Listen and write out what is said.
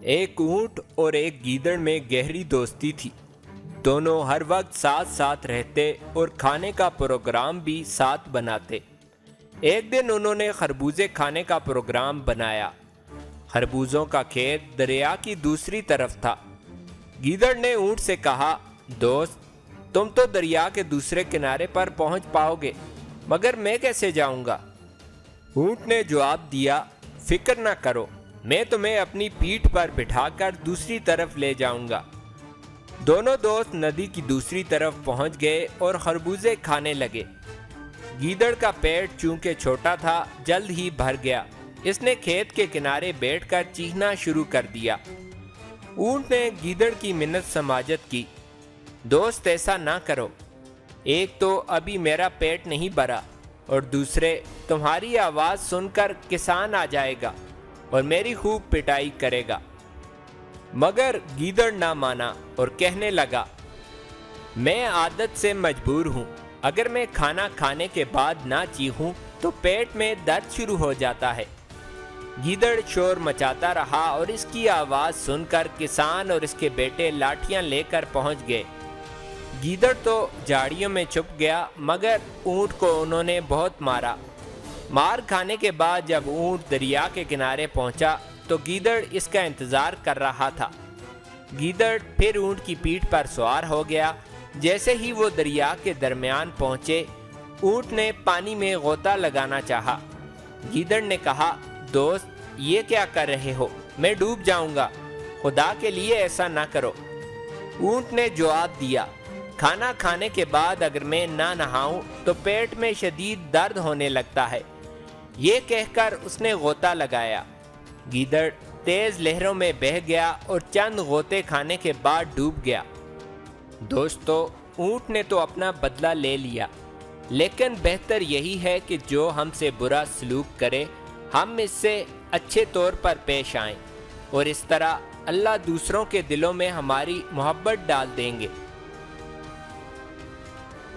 ایک اونٹ اور ایک گیدڑ میں گہری دوستی تھی۔ دونوں ہر وقت ساتھ ساتھ رہتے اور کھانے کا پروگرام بھی ساتھ بناتے۔ ایک دن انہوں نے خربوزے کھانے کا پروگرام بنایا۔ خربوزوں کا کھیت دریا کی دوسری طرف تھا۔ گیدڑ نے اونٹ سے کہا، دوست، تم تو دریا کے دوسرے کنارے پر پہنچ پاؤ گے، مگر میں کیسے جاؤں گا؟ اونٹ نے جواب دیا، فکر نہ کرو، میں تمہیں اپنی پیٹھ پر بٹھا کر دوسری طرف لے جاؤں گا۔ دونوں دوست ندی کی دوسری طرف پہنچ گئے اور خربوزے کھانے لگے۔ گیدڑ کا پیٹ چونکہ چھوٹا تھا، جلد ہی بھر گیا۔ اس نے کھیت کے کنارے بیٹھ کر چیخنا شروع کر دیا۔ اونٹ نے گیدڑ کی منت سماجت کی، دوست ایسا نہ کرو، ایک تو ابھی میرا پیٹ نہیں بھرا، اور دوسرے تمہاری آواز سن کر کسان آ جائے گا اور میری خوب پٹائی کرے گا۔ مگر گیدڑ نہ مانا اور کہنے لگا، میں عادت سے مجبور ہوں، اگر میں کھانا کھانے کے بعد نہ چیخوں تو پیٹ میں درد شروع ہو جاتا ہے۔ گیدڑ شور مچاتا رہا اور اس کی آواز سن کر کسان اور اس کے بیٹے لاٹھیاں لے کر پہنچ گئے۔ گیدڑ تو جھاڑیوں میں چھپ گیا، مگر اونٹ کو انہوں نے بہت مارا۔ مار کھانے کے بعد جب اونٹ دریا کے کنارے پہنچا تو گیدڑ اس کا انتظار کر رہا تھا۔ گیدڑ پھر اونٹ کی پیٹھ پر سوار ہو گیا۔ جیسے ہی وہ دریا کے درمیان پہنچے، اونٹ نے پانی میں غوطہ لگانا چاہا۔ گیدڑ نے کہا، دوست، یہ کیا کر رہے ہو؟ میں ڈوب جاؤں گا، خدا کے لیے ایسا نہ کرو۔ اونٹ نے جواب دیا، کھانا کھانے کے بعد اگر میں نہ نہاؤں تو پیٹ میں شدید درد ہونے لگتا ہے۔ یہ کہہ کر اس نے غوطہ لگایا۔ گیدڑ تیز لہروں میں بہہ گیا اور چند غوطے کھانے کے بعد ڈوب گیا۔ دوستو، اونٹ نے تو اپنا بدلہ لے لیا، لیکن بہتر یہی ہے کہ جو ہم سے برا سلوک کرے ہم اس سے اچھے طور پر پیش آئیں، اور اس طرح اللہ دوسروں کے دلوں میں ہماری محبت ڈال دیں گے۔